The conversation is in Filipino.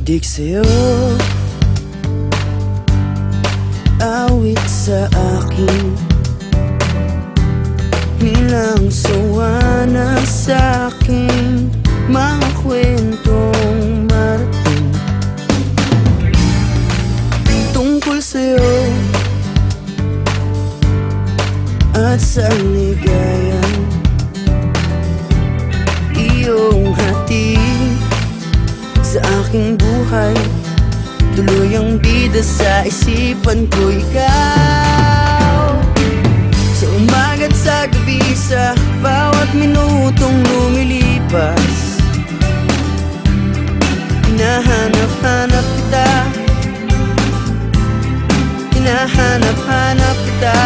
Tumitig sa'yo, awit sa akin, bilang sawa na sa'king mga kwentong marating tungkol sa'yo at sa ligayan iyong hatid sa aking buhay. Tuluyang bida sa isipan ko ikaw, sa umaga't sa gabi, sa bawat minutong lumilipas. Hinahanap-hanap kita, hinahanap-hanap kita.